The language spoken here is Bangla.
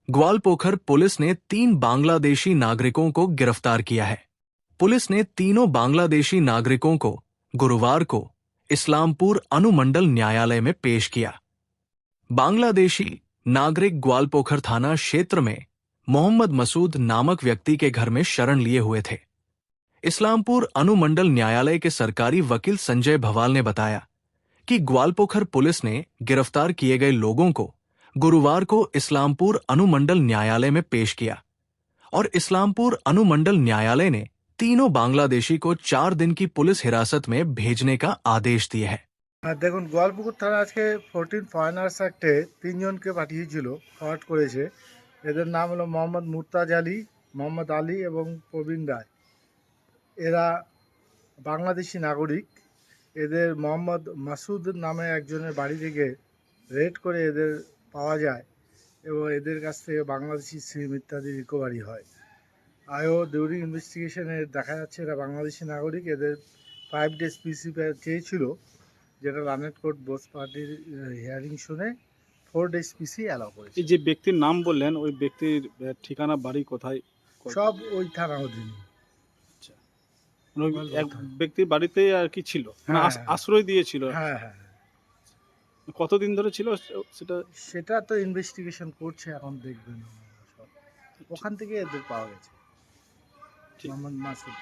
ग्वालपोखर पुलिस ने 3 बांग्लादेशी नागरिकों को गिरफ्तार किया है। पुलिस ने तीनों बांग्लादेशी नागरिकों को गुरुवार को इस्लामपुर अनुमंडल न्यायालय में पेश किया। बांग्लादेशी नागरिक ग्वालपोखर थाना क्षेत्र में मोहम्मद मसूद नामक व्यक्ति के घर में शरण लिए हुए थे। इस्लामपुर अनुमंडल न्यायालय के सरकारी वकील संजय भवाल ने बताया कि ग्वालपोखर पुलिस ने गिरफ्तार किए गए लोगों को गुरुवार को इस्लामपुर अनुमंडल न्यायालय में पेश किया और इस्लामपुर अनुमंडल न्यायालय ने तीनों बांग्लादेशी को 4 दिन की पुलिस हिरासत में भेजने का आदेश दिया है। দেখুন গোয়ালপুকুর থানা আজকে 14 ফরেনার্স অ্যাক্টে 3 জনকে পাঠিয়েছিল, ফরওয়ার্ড করেছে। এদের নাম হলো মোহাম্মদ মুর্তাজ আলী, মোহাম্মদ আলী এবং প্রবীণ রায়। এরা বাংলাদেশি নাগরিক। এদের মোহাম্মদ মাসুদ নামে একজনের বাড়ি থেকে রেড করে এদের পাওয়া যায় এবং এদের কাছ থেকে বাংলাদেশি সিম ইত্যাদি রিকভারি হয়। আয়ও ডিউরিং ইনভেস্টিগেশনে দেখা যাচ্ছে এরা বাংলাদেশি নাগরিক। এদের 5 ডেজ পিসি চেয়েছিল, যেটা লানেট কোর্ট বোস পার্টির হিয়ারিং শুনে 4 ডেজ পিসি অ্যালাউ করেছে। এই যে ব্যক্তির নাম বললেন, ওই ব্যক্তির ঠিকানা বাড়ি কোথায়? সব ওই থানা অধীনে। আচ্ছা, ওই এক ব্যক্তির বাড়িতে আর কি ছিল, আশ্রয় দিয়েছিল? হ্যাঁ হ্যাঁ। কতদিন ধরে ছিল সেটা তো ইনভেস্টিগেশন করছে, এখন দেখবেন। সব ওখান থেকে এদের পাওয়া গেছে। মোহাম্মদ মাসুদ।